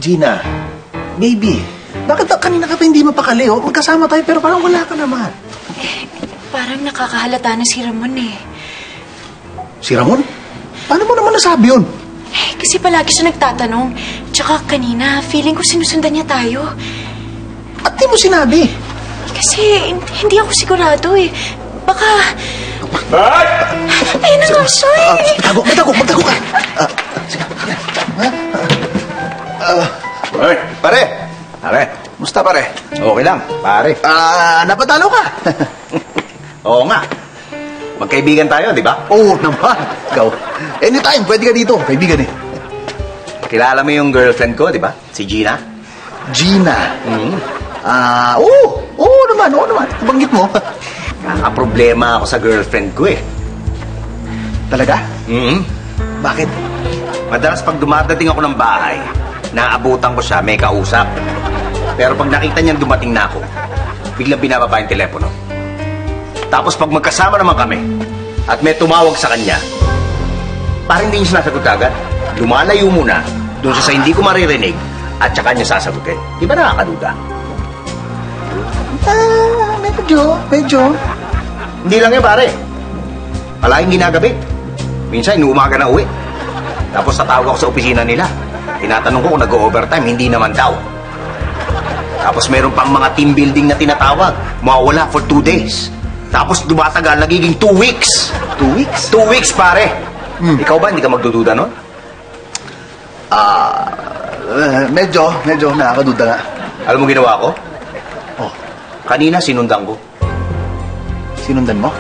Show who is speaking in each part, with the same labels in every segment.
Speaker 1: Gina, baby, bakit kanina ka pa hindi mapakali, oh? Magkasama tayo pero parang wala ka naman.
Speaker 2: Parang nakakahalata na si Ramon eh.
Speaker 1: Si Ramon? Paano mo naman nasabi yun?
Speaker 2: Kasi palagi siya nagtatanong. Tsaka kanina, feeling ko sinusundan niya tayo.
Speaker 1: At di mo sinabi?
Speaker 2: Kasi hindi ako sigurado eh. Baka...
Speaker 3: Bert!
Speaker 2: Ayun na nga siya eh.
Speaker 1: Magtago ka. Sige.
Speaker 3: Bert!
Speaker 1: Pare, musta pare?
Speaker 3: Okay lang, pare.
Speaker 1: Napatalo ka.
Speaker 3: Oo nga. Magkaibigan tayo, di ba?
Speaker 1: Oo naman. Ikaw, anytime, pwede ka dito. Kaibigan eh.
Speaker 3: Kilala mo yung girlfriend ko, di ba? Si Gina.
Speaker 1: Gina.
Speaker 3: Mm-hmm.
Speaker 1: Oo naman. Banggit mo.
Speaker 3: Kakaproblema ako sa girlfriend ko eh.
Speaker 1: Talaga?
Speaker 3: Mm-hmm.
Speaker 1: Bakit?
Speaker 3: Madalas pag dumadating ako ng bahay, naabutan ko siya, may kausap. Pero pag nakita niyang dumating na ako, biglang binababa yung telepono. Tapos pag magkasama naman kami, at may tumawag sa kanya, parang hindi niya sinasagot agad. Lumalayo muna, doon siya sa hindi ko maririnig, at saka niya sasagutin. Di ba nakakaduda?
Speaker 1: Medyo.
Speaker 3: Hindi lang yan, pare. Palaging ginagabi. Minsan, inuumaga na uwi. Tapos tatawag ako sa opisina nila. Tinatanong ko kung nag-overtime, hindi naman daw. Tapos meron pang mga team building na tinatawag. Mawawala for 2 days. Tapos dumatagal, nagiging 2 weeks.
Speaker 1: 2 weeks?
Speaker 3: 2 weeks, pare. Ikaw ba, hindi ka magdududa nun?
Speaker 1: Medyo nakakaduda nga.
Speaker 3: Alam mo ginawa ko?
Speaker 1: Oh,
Speaker 3: Kanina, sinundan ko.
Speaker 1: sinundan mo?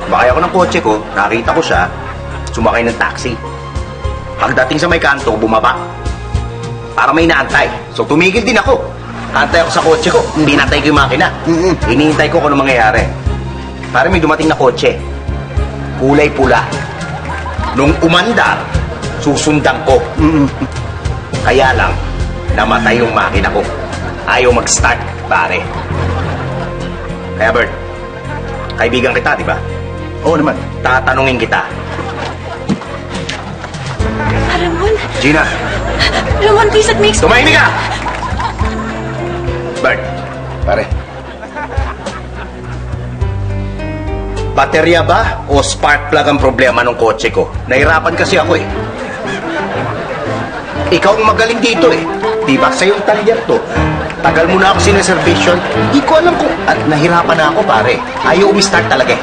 Speaker 3: Bakay ako ng kotse ko, nakita ko siya, sumakay ng taxi. Pagdating sa may kanto, bumaba. Para may naantay. So tumigil din ako. Antay ako sa kotse ko, pinatay ko yung makina. Hinihintay ko kung ano mangyayari. Para may dumating na kotse. Kulay pula. Nung umandar, susundan ko. Kaya lang, namatay yung makina ko. Ayaw mag-start, pare. Kaya Bert, kaibigan kita, di ba?
Speaker 1: Oo naman.
Speaker 3: Tatanungin kita.
Speaker 2: Ramon,
Speaker 3: Gina,
Speaker 2: Ramon, please let me explain.
Speaker 3: tumahimik ka! Bert,
Speaker 1: Pare,
Speaker 3: baterya ba o spark plug ang problema ng kotse ko? Nahirapan kasi ako eh. Ikaw ang magaling dito eh. Di ba sa'yo yung talyer to? Tagal mo na ako sineservisyon. Hindi ko alam kung... At nahirapan na ako, pare. Ayaw umi-start talaga eh.